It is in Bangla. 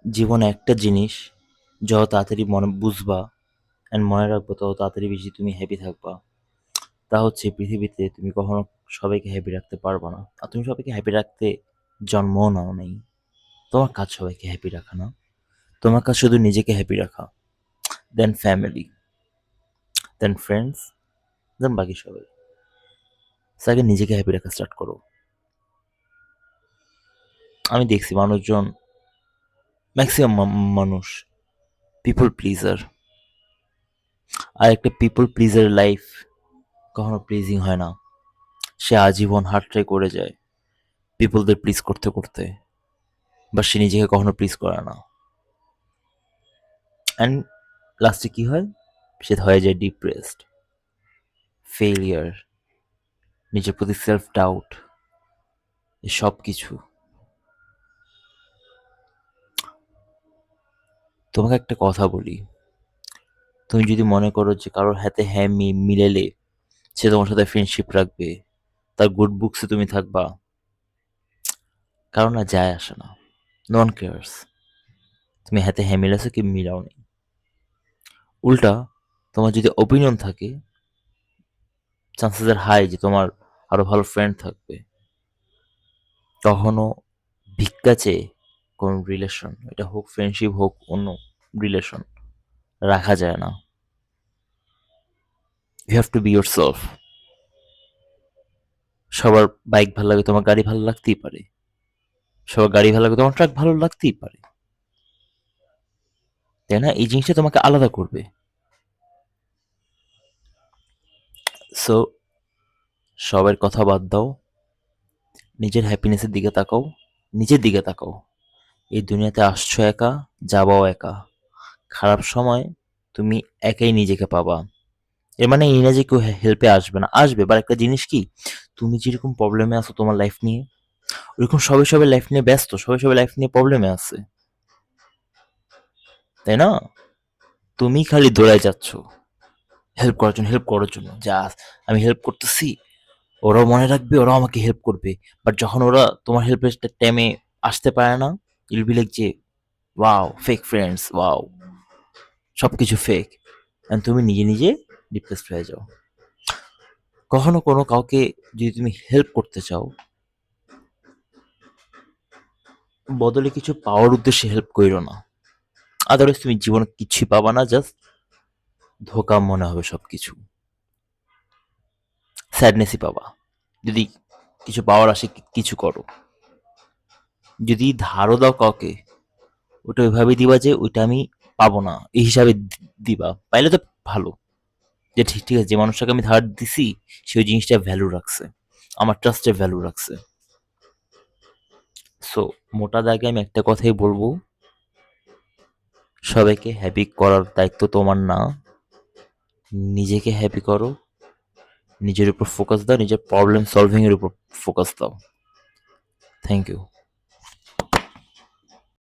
জীবনে একটা জিনিস যত তাড়াতাড়ি মনে বুঝবা অ্যান্ড মনে রাখবো তত তাড়াতাড়ি বেশি তুমি হ্যাপি থাকবা। তা হচ্ছে পৃথিবীতে তুমি কখনো সবাইকে হ্যাপি রাখতে পারবা না। আর তুমি সবাইকে হ্যাপি রাখতে জন্মও নাও নেই। তোমার কাজ সবাইকে হ্যাপি রাখা না। তোমার কাজ শুধু নিজেকে হ্যাপি রাখা। দেন ফ্যামিলি, দেন ফ্রেন্ডস, দেন বাকি সবাই। আগে নিজেকে হ্যাপি রাখা স্টার্ট করো। আমি দেখছি মানুষজন, ম্যাক্সিমাম মানুষ পিপল প্লিজার। আর একটা পিপল প্লিজার লাইফ কখনো প্লিজিং হয় না। সে আজীবন হার্ট্রাই করে যায় পিপলদের প্লিজ করতে করতে, বা সে নিজেকে কখনো প্লিজ করে না। অ্যান্ড লাস্টে কি হয়? সে হয়ে যায় ডিপ্রেসড, ফেলিয়ার, নিজের প্রতি সেলফ ডাউট, সব কিছু। তোমাকে একটা কথা বলি, তুমি যদি মনে করো যে কারোর হাতে হ্যাঁ মিলেলে সে তোমার সাথে ফ্রেন্ডশিপ রাখবে, তার গুড বুকসে তুমি থাকবা, কারণ না যায় আসে না। নো ওয়ান কেয়ার্স তুমি হাতে হ্যাঁ মিলাছো কি মিলাও নি। উল্টা তোমার যদি ওপিনিয়ন থাকে, চান্সেস আর হাই যে তোমার আরো ভালো ফ্রেন্ড থাকবে। কখনো ভিক্ষা চেয়ে কোন রিলেশন, এটা হোক ফ্রেন্ডশিপ হোক অন্য রিলেশন, রাখা যায় না। You have to be yourself. সবার বাইক ভালো লাগে, তোমার গাড়ি ভালো লাগতেই পারে। সবার গাড়ি ভালো লাগে, তোমার ট্রাক ভালো লাগতেই পারে। তাই না? এই জিনিসটা তোমাকে আলাদা করবে। সো সবার কথা বাদ দাও, নিজের হ্যাপিনেসের দিকে তাকাও, নিজের দিকে তাকাও। এই দুনিয়াতে আসছো একা, যাবাও একা। খারাপ সময় তুমি একাই নিজেকে পাবা। এর মানে এই না যে কেউ হেল্পে আসবে না, আসবে। বাট একটা জিনিস কি, তুমি যেরকম প্রবলেমে আছো তোমার লাইফ নিয়ে, ওরকম সবাই সবাই লাইফ নিয়ে ব্যস্ত, সবাই সবাই লাইফ নিয়ে প্রবলেমে আছে। তাই না? তুমি খালি দৌড়ায় যাচ্ছ হেল্প করার জন্য, হেল্প করার জন্য। যা আমি হেল্প করতেছি, ওরাও মনে রাখবে, ওরাও আমাকে হেল্প করবে। বাট যখন ওরা তোমার হেল্পের টাইমে আসতে পারে না, ইল বি লাইক যে ওয়াও ফেক ফ্রেন্ডস, ওয়াও সবকিছু ফেক। এন্ড তুমি নিজে নিজে ডিপ্রেসড হয়ে যাও। কখনো কোনো কাউকে যদি তুমি হেল্প করতে চাও, বদলে কিছু পাওয়ার উদ্দেশ্যে হেল্প কইরো না। আদারওয়াইজ তুমি জীবনে কিছুই পাবা না, জাস্ট ধোকা মনে হবে সবকিছু। স্যাডনেসই পাবা। যদি কিছু পাওয়ার আসে কিছু করো, যদি ধারও দাও কাউকে, ওটা ওইভাবে দিবা যে ওইটা আমি পাবো না এই হিসাবে দিবা। পাইলে তো ভালো, যে ঠিক ঠিক আছে, যে মানুষটাকে আমি ধার দিছি সে ওই জিনিসটা ভ্যালু রাখছে, আমার ট্রাস্টের ভ্যালু রাখছে। সো মোটা দাগে আমি একটা কথাই বলবো, সবাইকে হ্যাপি করার দায়িত্ব তোমার না। নিজেকে হ্যাপি করো, নিজের উপর ফোকাস দাও, নিজের প্রবলেম সলভিং এর উপর ফোকাস দাও। Thank you.